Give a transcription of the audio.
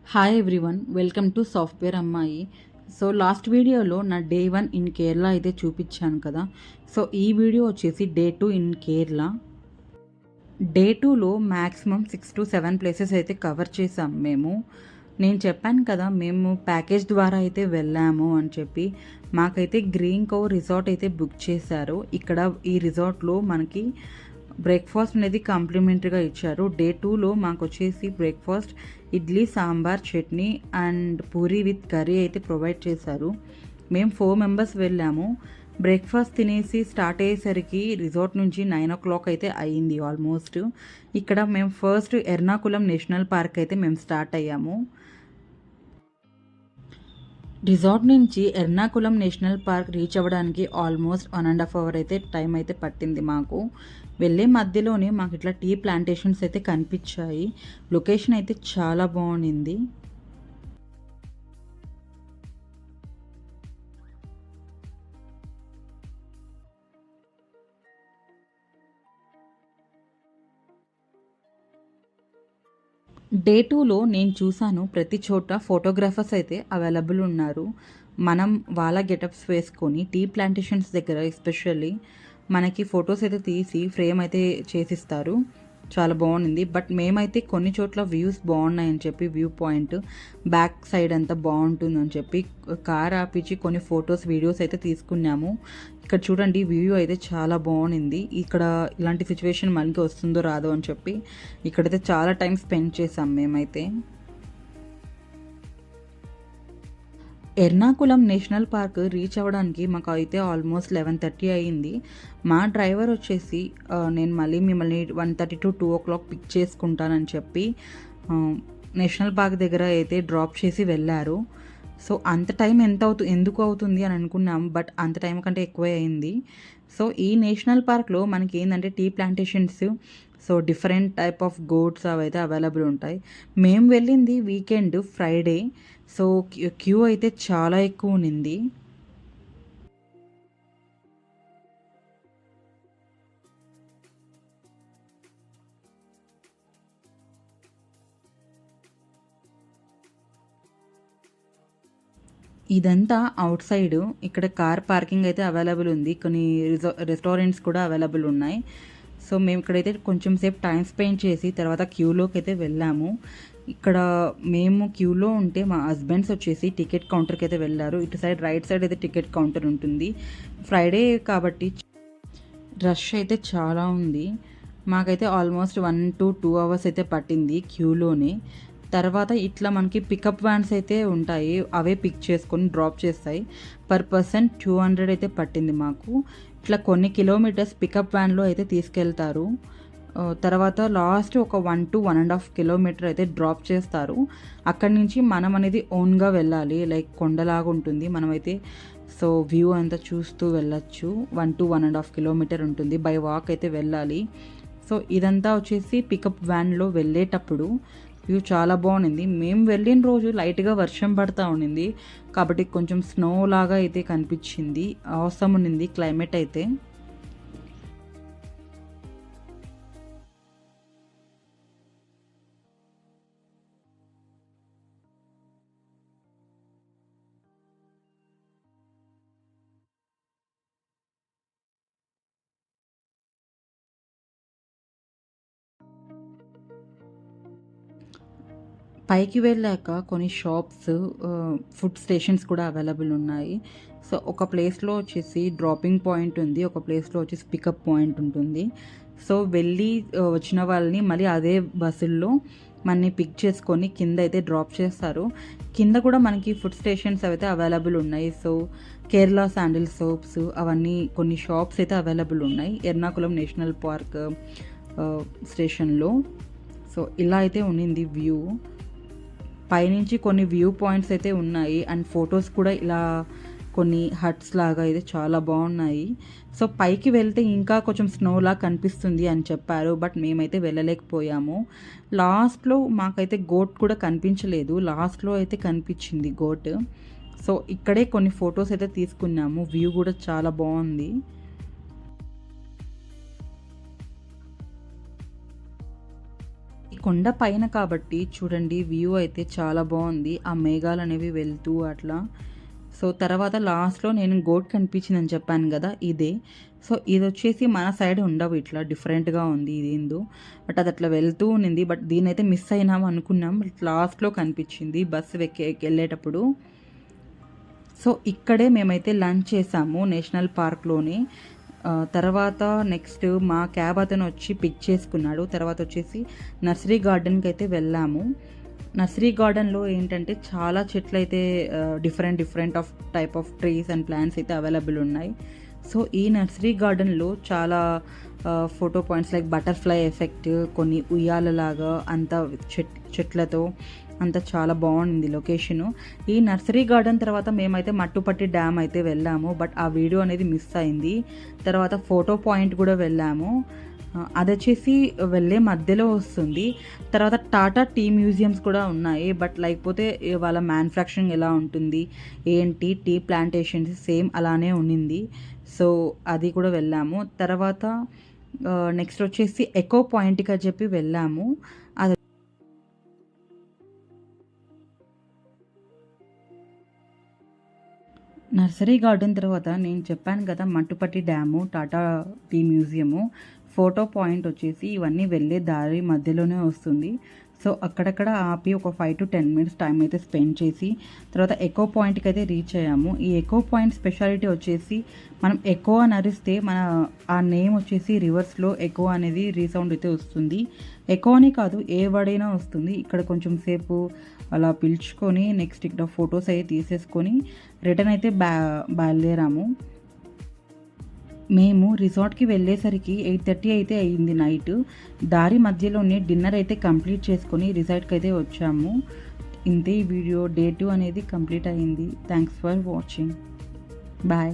Hi everyone, welcome to software అమ్మాయి. So last వీడియోలో నా డే 1 ఇన్ కేరళ అయితే చూపించాను కదా. సో ఈ వీడియో వచ్చేసి డే 2 ఇన్ కేరళ. డే 2లో మ్యాక్సిమం 6 to 7 ప్లేసెస్ అయితే కవర్ చేసాం మేము. నేను చెప్పాను కదా మేము ప్యాకేజ్ ద్వారా అయితే వెళ్ళాము అని చెప్పి. మాకైతే గ్రీన్ కోవ్ రిసార్ట్ అయితే బుక్ చేశారు. ఇక్కడ ఈ రిసార్ట్లో మనకి బ్రేక్ఫాస్ట్ అనేది కాంప్లిమెంటరీగా ఇచ్చారు. డే 2లో మాకు వచ్చేసి breakfast idli, sambar, chutney and puri with curry అయితే ప్రొవైడ్ చేశారు. మేము 4 మెంబర్స్ వెళ్ళాము. బ్రేక్ఫాస్ట్ తినేసి స్టార్ట్ అయ్యేసరికి రిసార్ట్ నుంచి 9 o'clock అయితే అయ్యింది ఆల్మోస్ట్. ఇక్కడ మేము ఫస్ట్ ఎర్నాకుళం నేషనల్ పార్క్ అయితే మేము స్టార్ట్ అయ్యాము. రిసార్ట్ నుంచి ఎర్నాకుళం నేషనల్ పార్క్ రీచ్ అవ్వడానికి ఆల్మోస్ట్ 1.5 hours అయితే టైం అయితే పట్టింది మాకు. వెళ్ళే మధ్యలోనే మాకు ఇట్లా టీ ప్లాంటేషన్స్ అయితే కనిపించాయి. లొకేషన్ అయితే చాలా బాగుండింది. డే 2లో నేను చూసాను ప్రతి చోట ఫోటోగ్రాఫర్స్ అయితే అవైలబుల్ ఉన్నారు. మనం వాళ్ళ గెటప్స్ వేసుకొని టీ ప్లాంటేషన్స్ దగ్గర ఎస్పెషల్లీ మనకి ఫొటోస్ అయితే తీసి ఫ్రేమ్ అయితే చేసిస్తారు. చాలా బాగుంది. బట్ మేమైతే కొన్ని చోట్ల వ్యూస్ బాగున్నాయని చెప్పి వ్యూ పాయింట్ బ్యాక్ సైడ్ అంతా బాగుంటుందని చెప్పి కార్ ఆపించి కొన్ని ఫొటోస్, వీడియోస్ అయితే తీసుకున్నాము. ఇక్కడ చూడండి వ్యూ అయితే చాలా బాగుంది. ఇక్కడ ఇలాంటి సిచ్యువేషన్ మళ్ళీ వస్తుందో రాదో అని చెప్పి ఇక్కడైతే చాలా టైం స్పెండ్ చేసాం మేమైతే. ఎర్నాకుళం నేషనల్ పార్క్ రీచ్ అవ్వడానికి మాకు అయితే ఆల్మోస్ట్ 11:30 అయ్యింది. మా డ్రైవర్ వచ్చేసి నేను మళ్ళీ మిమ్మల్ని 1:30 to 2 o'clock పిక్ చేసుకుంటానని చెప్పి నేషనల్ పార్క్ దగ్గర అయితే డ్రాప్ చేసి వెళ్ళారు. సో అంత టైం ఎందుకు అవుతుంది అని అనుకున్నాం, బట్ అంత టైం కంటే ఎక్కువే అయింది. సో ఈ నేషనల్ పార్క్లో మనకి ఏంటంటే tea plantations, so different type of goats అవైతే అవైలబుల్ ఉంటాయి. మేము వెళ్ళింది వీకెండ్ ఫ్రైడే. సో క్యూ అయితే చాలా ఎక్కువ ఉన్నింది. ఇదంతా అవుట్ సైడ్. ఇక్కడ కార్ పార్కింగ్ అయితే అవైలబుల్ ఉంది. కొన్ని రెస్టారెంట్స్ కూడా అవైలబుల్ ఉన్నాయి. సో మేము ఇక్కడైతే కొంచెం సేపు టైం స్పెండ్ చేసి తర్వాత క్యూలోకి అయితే వెళ్ళాము. ఇక్కడ మేము క్యూలో ఉంటే మా హస్బెండ్స్ వచ్చేసి టికెట్ కౌంటర్కి అయితే వెళ్ళారు. ఇటు సైడ్ రైట్ సైడ్ అయితే టికెట్ కౌంటర్ ఉంటుంది. ఫ్రైడే కాబట్టి రష్ అయితే చాలా ఉంది. మాకైతే ఆల్మోస్ట్ 1 to 2 hours అయితే పట్టింది క్యూలోనే. తర్వాత ఇట్లా మనకి పికప్ వ్యాన్స్ అయితే ఉంటాయి. అవే పిక్ చేసుకొని డ్రాప్ చేస్తాయి. పర్ పర్సన్ 200 అయితే పట్టింది మాకు. ఇట్లా కొన్ని కిలోమీటర్స్ పికప్ వ్యాన్లో అయితే తీసుకెళ్తారు. తర్వాత లాస్ట్ ఒక 1 to 1.5 kilometer అయితే డ్రాప్ చేస్తారు. అక్కడి నుంచి మనం అనేది ఓన్గా వెళ్ళాలి. లైక్ కొండలాగా ఉంటుంది. మనమైతే సో వ్యూ అంతా చూస్తూ వెళ్ళచ్చు. 1 to 1.5 kilometer ఉంటుంది. బై వాక్ అయితే వెళ్ళాలి. సో ఇదంతా వచ్చేసి పికప్ వ్యాన్లో వెళ్ళేటప్పుడు వ్యూ చాలా బాగుంది. మేము వెళ్ళిన రోజు లైట్గా వర్షం పడతా ఉండింది కాబట్టి కొంచెం స్నో లాగా అయితే కనిపించింది. అవసరం ఉండింది క్లైమేట్ అయితే. పైకి వెళ్ళాక కొన్ని షాప్స్, ఫుడ్ స్టేషన్స్ కూడా అవైలబుల్ ఉన్నాయి. సో ఒక ప్లేస్లో వచ్చేసి డ్రాపింగ్ పాయింట్ ఉంది, ఒక ప్లేస్లో వచ్చేసి పికప్ పాయింట్ ఉంటుంది. సో వెళ్ళి వచ్చిన వాళ్ళని మళ్ళీ అదే బస్సుల్లో మనని పిక్ చేసుకొని కింద అయితే డ్రాప్ చేస్తారు. కింద కూడా మనకి ఫుడ్ స్టేషన్స్ అయితే అవైలబుల్ ఉన్నాయి. సో కేరళ శాండిల్ సోప్స్ అవన్నీ కొన్ని షాప్స్ అయితే అవైలబుల్ ఉన్నాయి ఎర్నాకుళం నేషనల్ పార్క్ స్టేషన్లో. సో ఇలా అయితే ఉన్నింది వ్యూ. పైనుంచి కొన్ని వ్యూ పాయింట్స్ అయితే ఉన్నాయి అండ్ ఫొటోస్ కూడా ఇలా కొన్ని హట్స్ లాగా అయితే చాలా బాగున్నాయి. సో పైకి వెళ్తే ఇంకా కొంచెం స్నోలా కనిపిస్తుంది అని చెప్పారు, బట్ మేమైతే వెళ్ళలేకపోయాము. లాస్ట్లో మాకైతే గోట్ కూడా కనిపించలేదు, లాస్ట్లో అయితే కనిపించింది గోట్. సో ఇక్కడే కొన్ని ఫొటోస్ అయితే తీసుకున్నాము. వ్యూ కూడా చాలా బాగుంది. కొండ పైన కాబట్టి చూడండి వ్యూ అయితే చాలా బాగుంది. ఆ మేఘాలు అనేవి వెళ్తూ అట్లా. సో తర్వాత లాస్ట్‌లో నేను గోట్ కనిపించిందని చెప్పాను గదా! ఇదే. సో ఇదొచ్చేసి మన సైడ్ ఉండవు ఇట్లా డిఫరెంట్‌గా ఉంది ఇదేందో. బట్ అది అట్లా వెళ్తూ ఉండింది. బట్ దీన్నైతే మిస్ అయినాం అనుకున్నాం. బట్ లాస్ట్‌లో కనిపించింది బస్సు ఎళ్ళేటప్పుడు. సో ఇక్కడే మేమైతే లంచ్ చేసాము నేషనల్ పార్క్‌లోనే. తర్వాత నెక్స్ట్ మా క్యాబ్ అతను వచ్చి పిక్ చేసుకున్నాడు. తర్వాత వచ్చేసి నర్సరీ గార్డెన్‌కైతే వెళ్ళాము. నర్సరీ గార్డెన్‌లో ఏంటంటే చాలా చెట్లయితే different of type of trees and plants అయితే అవైలబుల్ ఉన్నాయి. సో ఈ నర్సరీ గార్డెన్‌లో చాలా photo points like butterfly effect, కొన్ని ఉయ్యాలలాగా అంతా చెట్లతో అంతా చాలా బాగుంది లొకేషను. ఈ నర్సరీ గార్డెన్ తర్వాత మేమైతే మట్టుపట్టి డ్యామ్ అయితే వెళ్ళాము. బట్ ఆ వీడియో అనేది మిస్ అయింది. తర్వాత ఫోటో పాయింట్ కూడా వెళ్ళాము. అదొచ్చేసి వెళ్ళే మధ్యలో వస్తుంది. తర్వాత టాటా టీ మ్యూజియమ్స్ కూడా ఉన్నాయి. బట్ లేకపోతే వాళ్ళ మ్యానుఫ్యాక్చరింగ్ ఎలా ఉంటుంది, ఏంటి టీ ప్లాంటేషన్స్ సేమ్ అలానే ఉండింది. సో అది కూడా వెళ్ళాము. తర్వాత నెక్స్ట్ వచ్చేసి ఎకో పాయింట్‌కి అని చెప్పి వెళ్ళాము. అది నర్సరీ గార్డెన్ తర్వాత నేను చెప్పాను కదా Mattupetty dam, Tata tea museum, photo point వచ్చేసి ఇవన్నీ వెళ్ళే దారి మధ్యలోనే వస్తుంది. సో అక్కడక్కడ ఆపి ఒక 5-10 మినిట్స్ టైం అయితే స్పెండ్ చేసి తర్వాత ఎకో పాయింట్కి అయితే రీచ్ అయ్యాము. ఈ ఎకో పాయింట్ స్పెషాలిటీ వచ్చేసి మనం ఎకో అని అరిస్తే ఆ నేమ్ వచ్చేసి రివర్స్లో ఎకో అనేది రీసౌండ్ అయితే వస్తుంది. ఎకో అని కాదు ఏ వర్డ్ అయినా వస్తుంది. ఇక్కడ కొంచెం సేపు అలా పిలుచుకొని నెక్స్ట్ ఇక్కడ ఫొటోస్ అయితే తీసేసుకొని రిటర్న్ అయితే బయలుదేరాము. మేము రిసార్ట్‌కి వెళ్ళేసరికి 8:30 అయితే అయింది నైట్. దారి మధ్యలోనే డిన్నర్ అయితే కంప్లీట్ చేసుకొని రిసార్ట్‌కి అయితే వచ్చాము. ఇంతే ఈ వీడియో డే 2 అనేది కంప్లీట్ అయింది. Thanks for watching. బాయ్.